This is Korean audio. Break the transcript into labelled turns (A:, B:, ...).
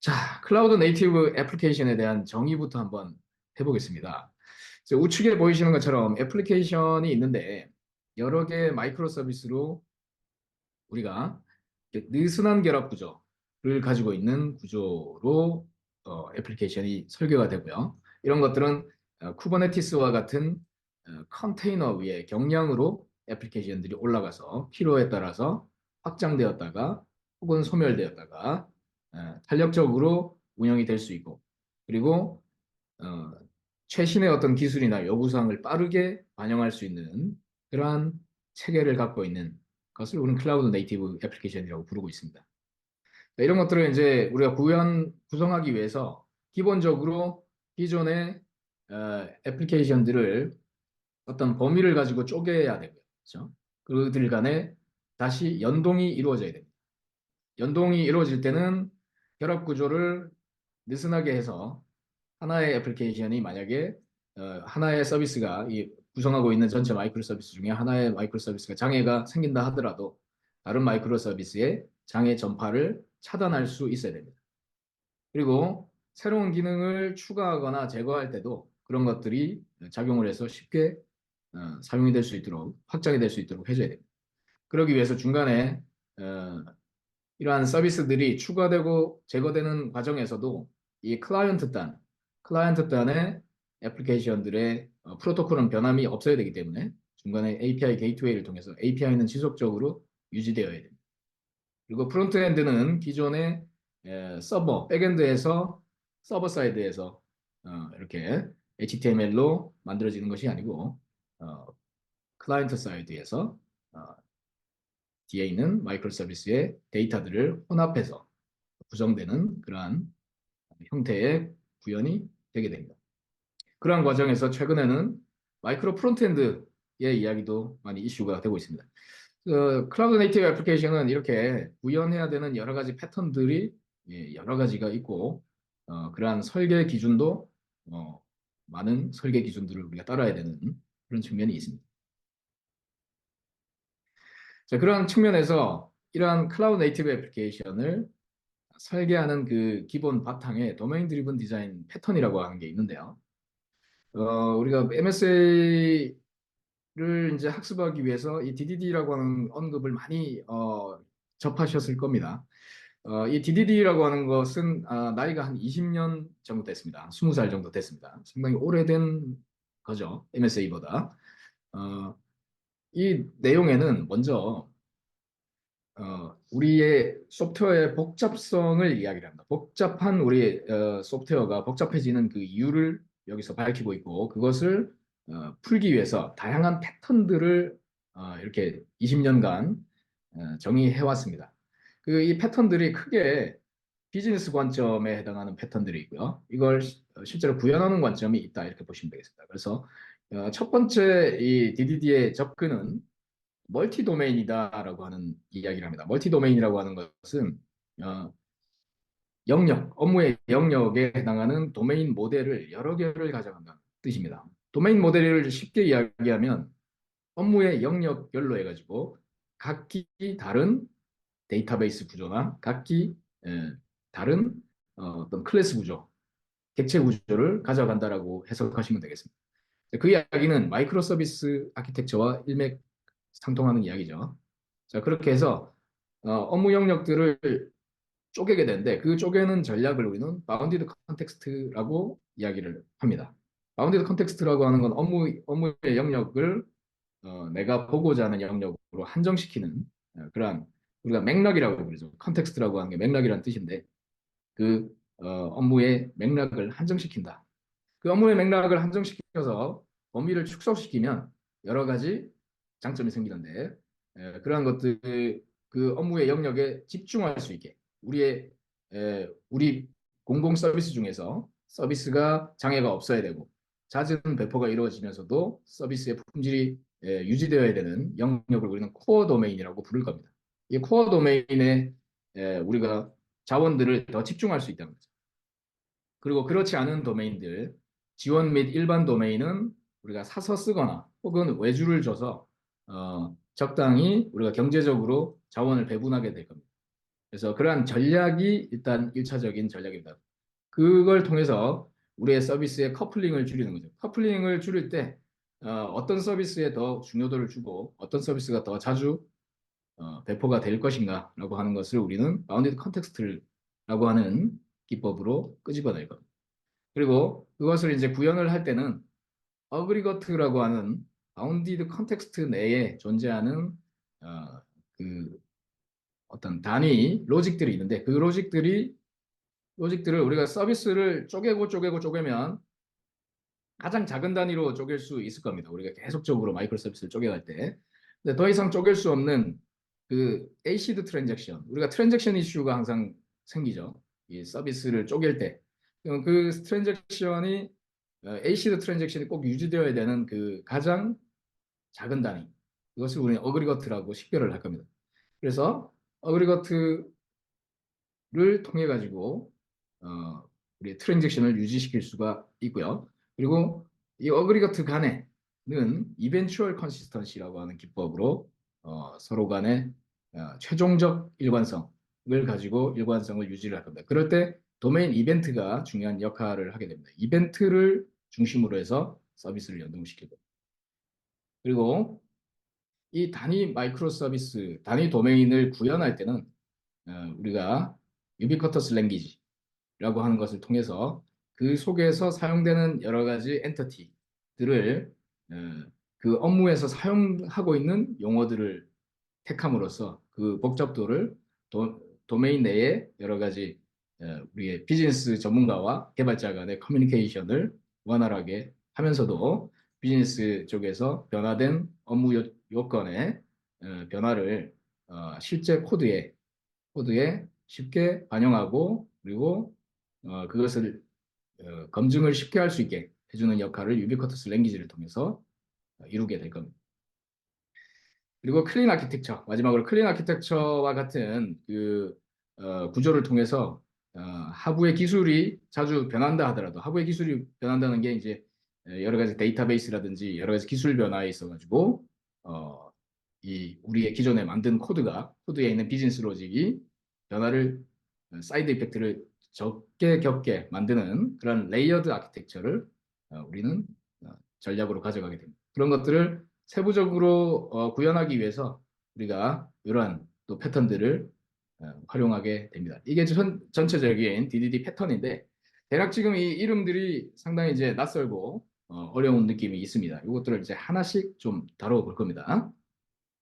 A: 자, 클라우드 네이티브 애플리케이션에 대한 정의부터 한번 해보겠습니다. 우측에 보이시는 것처럼 애플리케이션이 있는데 여러 개의 마이크로 서비스로 우리가 이렇게 느슨한 결합 구조를 가지고 있는 구조로 애플리케이션이 설계가 되고요. 이런 것들은 쿠버네티스와 같은 컨테이너 위에 경량으로 애플리케이션들이 올라가서 필요에 따라서 확장되었다가 혹은 소멸되었다가 탄력적으로 운영이 될 수 있고, 그리고 어, 최신의 어떤 기술이나 요구사항을 빠르게 반영할 수 있는 그러한 체계를 갖고 있는 것을 우리는 클라우드 네이티브 애플리케이션이라고 부르고 있습니다. 이런 것들을 이제 우리가 구성하기 위해서 기본적으로 기존의 애플리케이션들을 어떤 범위를 가지고 쪼개야 되고요. 그렇죠? 그들 간에 다시 연동이 이루어져야 됩니다. 연동이 이루어질 때는 결합 구조를 느슨하게 해서 하나의 애플리케이션이 만약에 하나의 서비스가 구성하고 있는 전체 마이크로 서비스 중에 하나의 마이크로 서비스가 장애가 생긴다 하더라도 다른 마이크로 서비스의 장애 전파를 차단할 수 있어야 됩니다. 그리고 새로운 기능을 추가하거나 제거할 때도 그런 것들이 작용을 해서 쉽게 사용이 될 수 있도록 확장이 될 수 있도록 해줘야 됩니다. 그러기 위해서 중간에 어, 이러한 서비스들이 추가되고 제거되는 과정에서도 이 클라이언트 단의 애플리케이션들의 프로토콜은 변함이 없어야 되기 때문에 중간에 API 게이트웨이를 통해서 API는 지속적으로 유지되어야 됩니다. 그리고 프론트엔드는 기존의 백엔드에서 서버 사이드에서 이렇게 HTML로 만들어지는 것이 아니고 어, 클라이언트 사이드에서 어, 뒤에 있는 마이크로 서비스의 데이터들을 혼합해서 구성되는 그러한 형태의 구현이 되게 됩니다. 그러한 과정에서 최근에는 마이크로 프론트엔드의 이야기도 많이 이슈가 되고 있습니다. 클라우드 네이티브 애플리케이션은 이렇게 구현해야 되는 여러 가지 패턴들이 여러 가지가 있고 그러한 설계 기준도 많은 설계 기준들을 우리가 따라야 되는 그런 측면이 있습니다. 자, 그러한 측면에서 이러한 클라우드 네이티브 애플리케이션을 설계하는 그 기본 바탕에 도메인 드리븐 디자인 패턴이라고 하는 게 있는데요. 우리가 MSA를 이제 학습하기 위해서 이 DDD라고 하는 언급을 많이 접하셨을 겁니다. 이 DDD라고 하는 것은 나이가 한 20년 정도 됐습니다. 20살 정도 됐습니다. 상당히 오래된 거죠. MSA보다. 이 내용에는 먼저 우리의 소프트웨어의 복잡성을 이야기를 합니다. 복잡한 우리 소프트웨어가 복잡해지는 그 이유를 여기서 밝히고 있고 그것을 풀기 위해서 다양한 패턴들을 이렇게 20년간 정의해 왔습니다. 그 이 패턴들이 크게 비즈니스 관점에 해당하는 패턴들이 있고요. 이걸 실제로 구현하는 관점이 있다 이렇게 보시면 되겠습니다. 그래서 첫 번째 이 DDD의 접근은 멀티 도메인이다라고 하는 이야기를 합니다. 멀티 도메인이라고 하는 것은 어, 업무의 영역에 해당하는 도메인 모델을 여러 개를 가져간다는 뜻입니다. 도메인 모델을 쉽게 이야기하면 업무의 영역별로 해가지고 각기 다른 데이터베이스 구조나 각기 다른 어떤 클래스 구조, 객체 구조를 가져간다라고 해석하시면 되겠습니다. 그 이야기는 마이크로 서비스 아키텍처와 일맥상통하는 이야기죠. 자, 그렇게 해서 업무 영역들을 쪼개게 되는데 그 쪼개는 전략을 우리는 바운디드 컨텍스트라고 이야기를 합니다. 바운디드 컨텍스트라고 하는 건 업무의 영역을 내가 보고자 하는 영역으로 한정시키는 그러한 우리가 맥락이라고 부르죠. 컨텍스트라고 하는 게 맥락이라는 뜻인데 그 업무의 맥락을 한정시킨다. 그 업무의 맥락을 한정시켜서 범위를 축소시키면 여러 가지 장점이 생기는데 그러한 것들 그 업무의 영역에 집중할 수 있게 우리 공공 서비스 중에서 서비스가 장애가 없어야 되고 잦은 배포가 이루어지면서도 서비스의 품질이 유지되어야 되는 영역을 우리는 코어 도메인이라고 부를 겁니다. 이 코어 도메인에 우리가 자원들을 더 집중할 수 있다는 거죠. 그리고 그렇지 않은 도메인들, 지원 및 일반 도메인은 우리가 사서 쓰거나 혹은 외주를 줘서 적당히 우리가 경제적으로 자원을 배분하게 될 겁니다. 그래서 그러한 전략이 일단 1차적인 전략입니다. 그걸 통해서 우리의 서비스의 커플링을 줄이는 거죠. 커플링을 줄일 때 어떤 서비스에 더 중요도를 주고 어떤 서비스가 더 자주 배포가 될 것인가라고 하는 것을 우리는 바운디드 컨텍스트라고 하는 기법으로 끄집어낼 겁니다. 그리고 그것을 이제 구현을 할 때는 어그리거트라고 하는 바운디드 컨텍스트 내에 존재하는 어, 그 어떤 단위 로직들이 있는데 그 로직들을 우리가 서비스를 쪼개면 가장 작은 단위로 쪼갤 수 있을 겁니다. 우리가 계속적으로 마이크로 서비스를 쪼개갈 때. 근데 더 이상 쪼갤 수 없는 그 에이시드 트랜잭션, 우리가 트랜잭션 이슈가 항상 생기죠. 이 서비스를 쪼갤 때. 그 트랜잭션이 에이시드 트랜잭션이 꼭 유지되어야 되는 그 가장 작은 단위. 이것을 우리는 어그리거트라고 식별을 할 겁니다. 그래서 어그리거트 를 통해 가지고 우리 트랜잭션을 유지시킬 수가 있고요. 그리고 이 어그리거트 간에는 이벤추얼 컨시스턴시라고 하는 기법으로 서로 간에 최종적 일관성을 가지고 일관성을 유지를 할 겁니다. 그럴 때 도메인 이벤트가 중요한 역할을 하게 됩니다. 이벤트를 중심으로 해서 서비스를 연동시키고 그리고 이 단위 마이크로 서비스, 단위 도메인을 구현할 때는 우리가 유비쿼터스 랭귀지라고 하는 것을 통해서 그 속에서 사용되는 여러 가지 엔터티들을 그 업무에서 사용하고 있는 용어들을 택함으로써 그 복잡도를 도메인 내에 여러 가지 우리의 비즈니스 전문가와 개발자 간의 커뮤니케이션을 원활하게 하면서도 비즈니스 쪽에서 변화된 업무 요건의 변화를 실제 코드에 쉽게 반영하고 그리고 그것을 검증을 쉽게 할 수 있게 해주는 역할을 유비쿼터스 랭귀지를 통해서 이루게 될 겁니다. 그리고 클린 아키텍처, 마지막으로 클린 아키텍처와 같은 그 구조를 통해서 하부의 기술이 자주 변한다 하더라도 하부의 기술이 변한다는 게 이제 여러 가지 데이터베이스라든지 여러 가지 기술 변화에 있어가지고 이 우리의 기존에 만든 코드에 있는 비즈니스 로직이 변화를 사이드 이펙트를 적게 겪게 만드는 그런 레이어드 아키텍처를 우리는 전략으로 가져가게 됩니다. 그런 것들을 세부적으로 구현하기 위해서 우리가 이러한 또 패턴들을 활용하게 됩니다. 이게 전체적인 DDD 패턴인데 대략 지금 이 이름들이 상당히 이제 낯설고 어려운 느낌이 있습니다. 이것들을 이제 하나씩 좀 다뤄볼 겁니다.